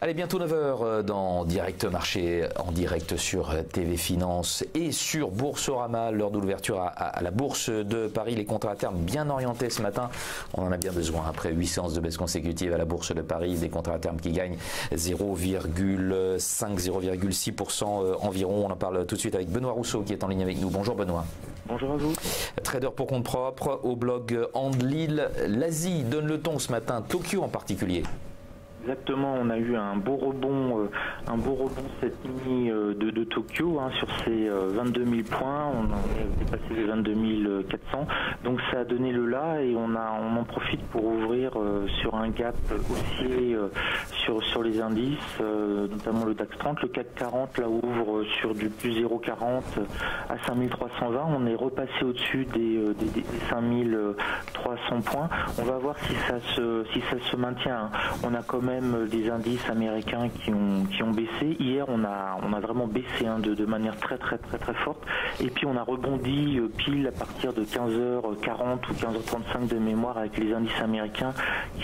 Allez, bientôt 9 h dans Direct Marché, en direct sur TV Finance et sur Boursorama, l'heure de l'ouverture à la Bourse de Paris. Les contrats à terme bien orientés ce matin. On en a bien besoin après 8 séances de baisse consécutives à la Bourse de Paris. Des contrats à terme qui gagnent 0,6% environ. On en parle tout de suite avec Benoît Rousseau qui est en ligne avec nous. Bonjour Benoît. Bonjour à vous. Trader pour compte propre au blog Andlil. L'Asie donne le ton ce matin, Tokyo en particulier. Exactement, on a eu un beau rebond cette nuit de Tokyo sur ces 22 000 points. On a dépassé les 22 400, donc ça a donné le là et on en profite pour ouvrir sur un gap haussier sur les indices, notamment le DAX 30. Le CAC 40 là ouvre sur du plus 0,40 à 5320. On est repassé au-dessus des 5300 points. On va voir si ça se maintient. On a quand même des indices américains qui ont baissé. Hier, on a vraiment baissé de manière très forte. Et puis, on a rebondi pile à partir de 15h40 ou 15h35 de mémoire avec les indices américains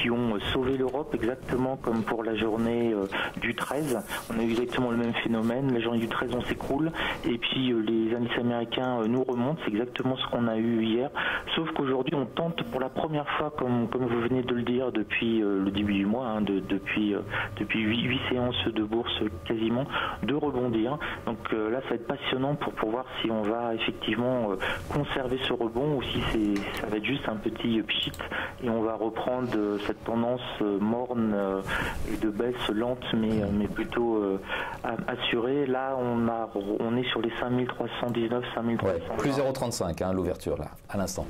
qui ont sauvé l'Europe, exactement comme pour la journée du 13. On a eu exactement le même phénomène. La journée du 13, on s'écroule. Et puis, les indices américains nous remontent. C'est exactement ce qu'on a eu hier. Sauf qu'aujourd'hui, on tente pour la première fois, comme vous venez de le dire, depuis le début du mois, depuis 8 séances de bourse quasiment, de rebondir. Donc là, ça va être passionnant pour voir si on va effectivement conserver ce rebond ou si ça va être juste un petit pchit et on va reprendre cette tendance morne et de baisse lente mais plutôt assurée. Là, on est sur les 5319, 5300. Ouais, plus 0,35 l'ouverture là, à l'instant.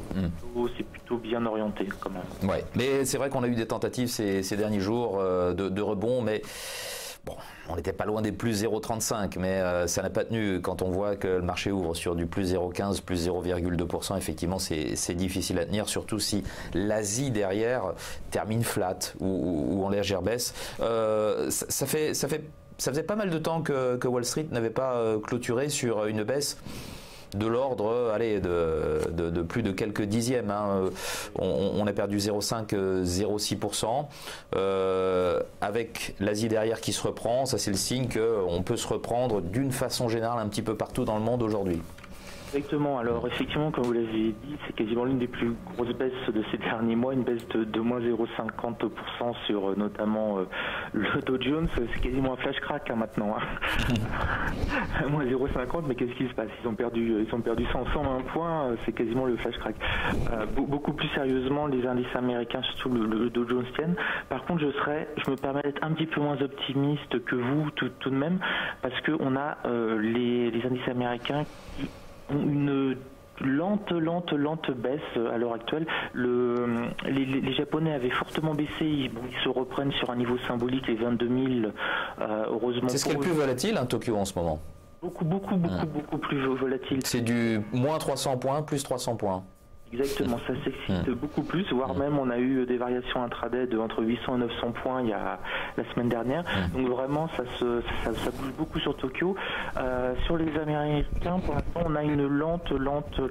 C'est plutôt bien orienté quand même. Ouais, mais c'est vrai qu'on a eu des tentatives ces derniers jours de rebond, mais bon, on n'était pas loin des plus 0,35, mais ça n'a pas tenu. Quand on voit que le marché ouvre sur du plus 0,15, plus 0,2%, effectivement, c'est difficile à tenir, surtout si l'Asie derrière termine flat ou en légère baisse. Ça faisait pas mal de temps que Wall Street n'avait pas clôturé sur une baisse de l'ordre de plus de quelques dixièmes. On a perdu 0,5, 0,6%. Avec l'Asie derrière qui se reprend, ça c'est le signe qu'on peut se reprendre d'une façon générale un petit peu partout dans le monde aujourd'hui. Exactement. Alors effectivement, comme vous l'avez dit, c'est quasiment l'une des plus grosses baisses de ces derniers mois, une baisse de moins 0,50% sur notamment le Dow Jones. C'est quasiment un flash crack maintenant. Moins 0,50, mais qu'est-ce qui se passe? Ils ont perdu 101 points, c'est quasiment le flash crack. Beaucoup plus sérieusement, les indices américains, surtout le Dow Jones tiennent. Par contre, je me permets d'être un petit peu moins optimiste que vous tout de même, parce que on a les indices américains qui une lente baisse à l'heure actuelle. Les Japonais avaient fortement baissé, ils se reprennent sur un niveau symbolique, les 22 000, heureusement. C'est ce qui est le plus volatile, Tokyo en ce moment. Beaucoup plus volatile. C'est du moins 300 points, plus 300 points. Exactement, ça s'excite beaucoup plus, voire même on a eu des variations intraday entre 800 et 900 points il y a la semaine dernière. Donc vraiment ça bouge beaucoup sur Tokyo. Sur les Américains, pour l'instant on a une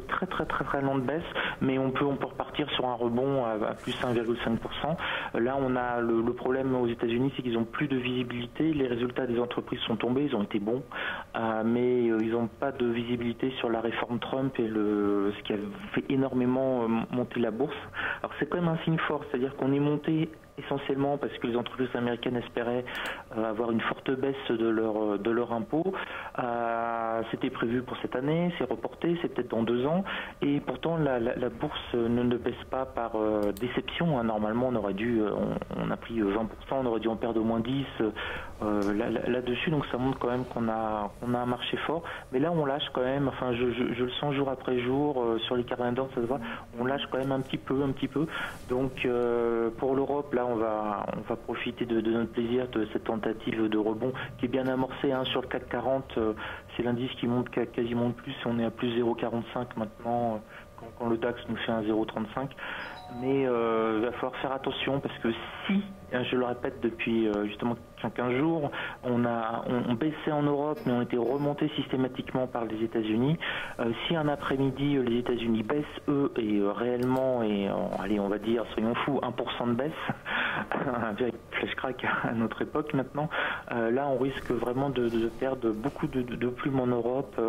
très lente baisse, mais on peut repartir sur un rebond à plus 1,5%. Là on a le problème aux États-Unis, c'est qu'ils n'ont plus de visibilité. Les résultats des entreprises sont tombés, ils ont été bons, mais ils n'ont pas de visibilité sur la réforme Trump et ce qui a fait énormément monter la bourse. Alors c'est quand même un signe fort, c'est-à-dire qu'on est monté essentiellement parce que les entreprises américaines espéraient avoir une forte baisse de leur impôt. C'était prévu pour cette année, c'est reporté, c'est peut-être dans 2 ans, et pourtant la bourse ne baisse pas par déception. Normalement, on a pris 20%, on aurait dû en perdre au moins 10 là-dessus, donc ça montre quand même qu'on a un marché fort. Mais là, on lâche quand même, enfin je le sens jour après jour, sur les carnets d'or, ça se voit, on lâche quand même un petit peu. Donc pour l'Europe, là, on va profiter de notre plaisir de cette tentative de rebond qui est bien amorcée sur le CAC 40. C'est l'indice qui monte quasiment le plus. On est à plus 0,45 maintenant quand le DAX nous fait un 0,35. Mais il va falloir faire attention parce que si, je le répète depuis justement 15 jours, on baissait en Europe mais on était remonté systématiquement par les États-Unis. Si un après-midi les États-Unis baissent eux et réellement, allez on va dire, soyons fous, 1% de baisse, un véritable flash crack à notre époque maintenant, là on risque vraiment de perdre beaucoup de plumes en Europe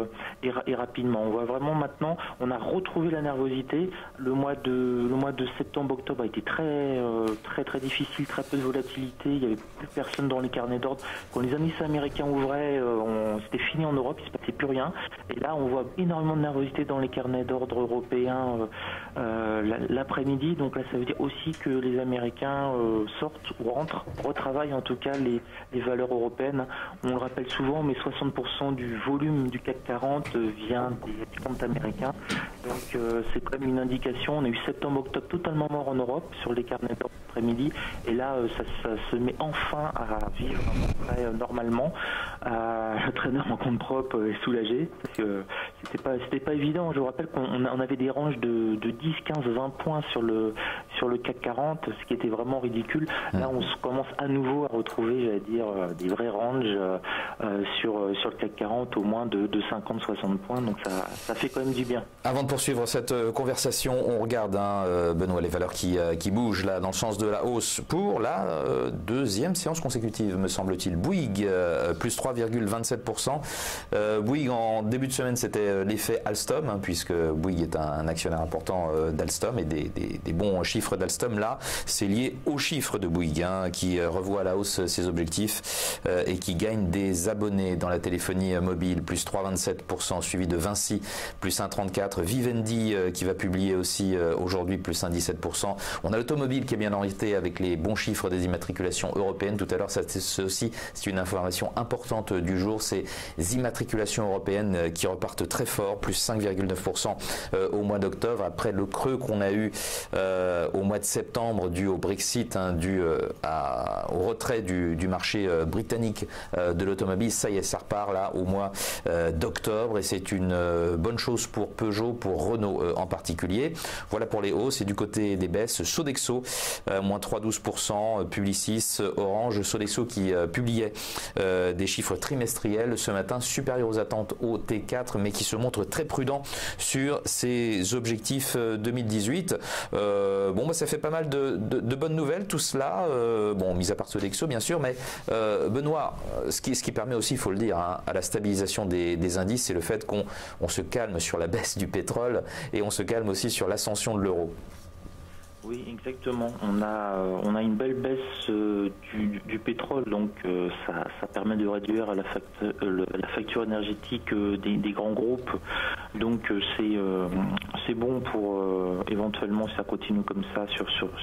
et rapidement. On voit vraiment maintenant, on a retrouvé la nervosité. Le mois de septembre-octobre a été très difficile, très peu de volatilité, il n'y avait plus personne dans les carnets d'ordre. Quand les indices américains ouvraient, c'était fini en Europe, il ne se passait plus rien. Et là on voit énormément de nervosité dans les carnets d'ordre européens l'après-midi. Donc là ça veut dire aussi que les Américains sortent ou rentrent, retravaillent en tout cas les valeurs européennes. On le rappelle souvent, mais 60% du volume du CAC 40 vient des comptes américains. Donc c'est quand même une indication. On a eu septembre-octobre totalement mort en Europe sur les carnets d'ordre après-midi. Et là ça se met enfin à vivre à peu près normalement. Le trader en compte propre est soulagé parce que c'était pas évident. Je vous rappelle qu'on avait des ranges de 10, 15, 20 points sur le CAC 40, ce qui était vraiment ridicule. Là, on commence à nouveau à retrouver, j'allais dire, des vrais ranges sur le CAC 40, au moins de 50-60 points. Donc ça fait quand même du bien. Avant de poursuivre cette conversation, on regarde, Benoît, les valeurs qui bougent là dans le sens de la hausse pour la deuxième séance consécutive, me semble-t-il. Bouygues, plus 3,27%. Bouygues, en début de semaine, c'était l'effet Alstom, puisque Bouygues est un actionnaire important d'Alstom et des bons chiffres d'Alstom. Là, c'est lié aux chiffres de Bouygues, qui revoit à la hausse ses objectifs et qui gagne des abonnés dans la téléphonie mobile, plus 3,27%, suivi de Vinci, plus 1,34%. Vivendi, qui va publier aussi aujourd'hui, plus 1,17%. On a l'automobile qui est bien orienté avec les bons chiffres des immatriculations européennes. Tout à l'heure, c'est une information importante du jour. Ces immatriculations européennes qui repartent très fort, plus 5,9% au mois d'octobre, après le creux qu'on a eu au mois de septembre dû au Brexit, dû au retrait du marché britannique de l'automobile. Ça y est, ça repart là au mois d'octobre et c'est une bonne chose pour Peugeot, pour Renault en particulier. Voilà pour les hausses. Et du côté des baisses, Sodexo, moins 3,12%, Publicis, Orange. Sodexo qui publiait des chiffres trimestriels ce matin supérieurs aux attentes au T4, mais qui se montre très prudent sur ses objectifs 2018. Ça fait pas mal de bonnes nouvelles tout cela, mis à part Sodexo bien sûr, mais Benoît, ce qui permet aussi, il faut le dire, à la stabilisation des indices, c'est le fait qu'on se calme sur la baisse du pétrole et on se calme aussi sur l'ascension de l'euro. Oui, exactement. On a une belle baisse du pétrole, donc ça permet de réduire la facture énergétique des grands groupes. Donc c'est bon pour éventuellement, si ça continue comme ça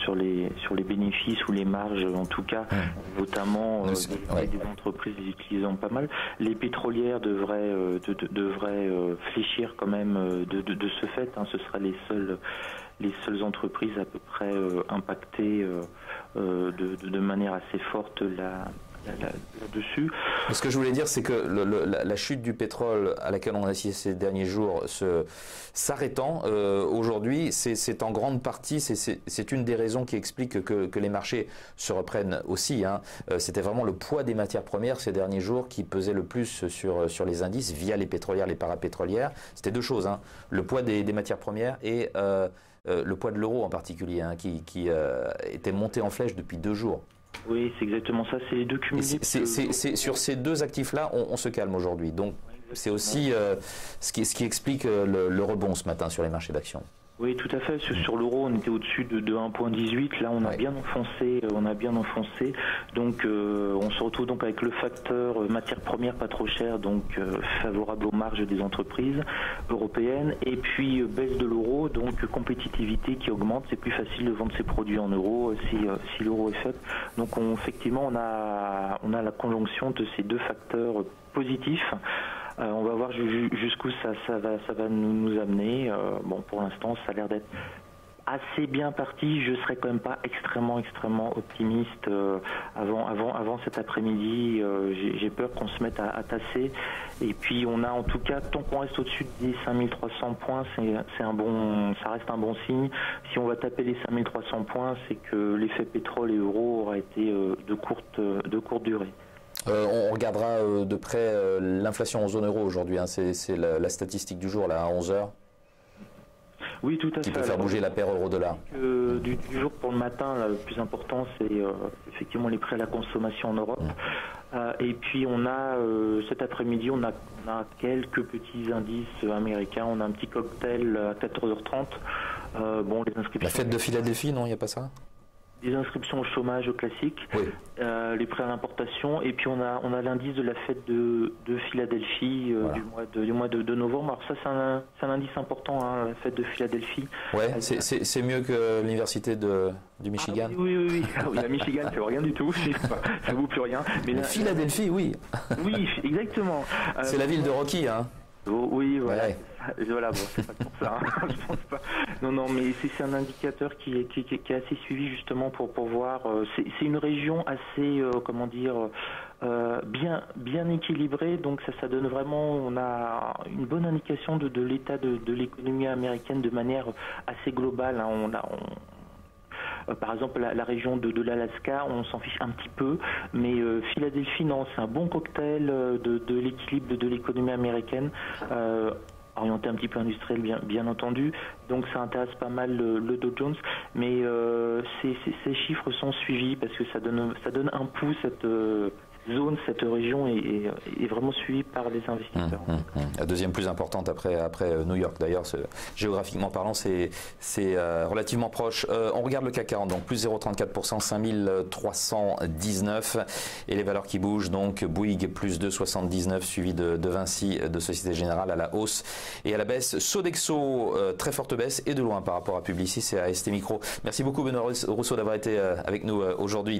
sur les bénéfices ou les marges, en tout cas, notamment des entreprises les utilisant pas mal. Les pétrolières devraient fléchir quand même de ce fait. Ce sera les seules entreprises à peu près impactées de manière assez forte là-dessus. Ce que je voulais dire, c'est que la chute du pétrole à laquelle on a assisté ces derniers jours s'arrêtant, aujourd'hui, c'est en grande partie, c'est une des raisons qui explique que les marchés se reprennent aussi. C'était vraiment le poids des matières premières ces derniers jours qui pesait le plus sur les indices via les pétrolières, les parapétrolières. C'était deux choses, le poids des matières premières et le poids de l'euro en particulier, qui était monté en flèche depuis 2 jours. Oui, c'est exactement ça, c'est les deux cumulés. Sur ces deux actifs-là, on se calme aujourd'hui. Donc c'est aussi ce qui explique le rebond ce matin sur les marchés d'actions. Oui, tout à fait. Sur l'euro, on était au-dessus de 1,18. Là, on a bien enfoncé. Donc, on se retrouve donc avec le facteur matières premières pas trop cher, donc favorable aux marges des entreprises européennes. Et puis baisse de l'euro, donc compétitivité qui augmente. C'est plus facile de vendre ses produits en euros si l'euro est faible. Donc, effectivement, on a la conjonction de ces deux facteurs positifs. On va voir jusqu'où ça va nous amener. Pour l'instant, ça a l'air d'être assez bien parti. Je serais quand même pas extrêmement optimiste avant cet après-midi. J'ai peur qu'on se mette à tasser. Et puis on a en tout cas, tant qu'on reste au-dessus des 5300 points, ça reste un bon signe. Si on va taper les 5300 points, c'est que l'effet pétrole et euro aura été de courte durée. On regardera de près l'inflation en zone euro aujourd'hui. C'est la statistique du jour là, à 11h. Oui, tout à fait. Qui peut faire bouger la paire euro-dollar. Du jour pour le matin, le plus important, c'est effectivement les prêts à la consommation en Europe. Et puis on a cet après-midi, on a quelques petits indices américains. On a un petit cocktail à 14h30. Bon, les inscriptions. La fête de Philadelphie, non, il n'y a pas ça? Des inscriptions au chômage classique, oui. Les prêts à l'importation, et puis on a l'indice de la fête de Philadelphie voilà. du mois de novembre. Alors ça c'est un indice important, hein, la fête de Philadelphie. Ouais, c'est mieux que l'université du Michigan. Oui. La Michigan, ça vaut rien du tout, ça vaut plus rien. Mais Philadelphie, oui. Oui, exactement. C'est la ville de Rocky, hein. Oui, voilà. Ouais. Voilà, bon, c'est pas pour ça, hein, je pense pas. Non, mais c'est un indicateur qui est assez suivi justement pour voir. C'est une région assez, comment dire, bien équilibrée, donc ça donne vraiment, on a une bonne indication de l'état de l'économie américaine de manière assez globale. Hein. Par exemple, la région de l'Alaska, on s'en fiche un petit peu, mais Philadelphie, non, c'est un bon cocktail de l'équilibre de l'économie américaine. Orienté un petit peu industriel, bien entendu, donc ça intéresse pas mal le Dow Jones, mais ces chiffres sont suivis parce que ça donne un pouls, cette zone, cette région est vraiment suivie par les investisseurs. La deuxième plus importante après New York, d'ailleurs, géographiquement parlant, c'est relativement proche. On regarde le CAC 40, donc plus 0,34%, 5319, et les valeurs qui bougent, donc Bouygues plus 2,79, suivi de Vinci, de Société Générale à la hausse et à la baisse. Sodexo, très forte baisse et de loin par rapport à Publicis et à ST Micro. Merci beaucoup Benoît Rousseau d'avoir été avec nous aujourd'hui.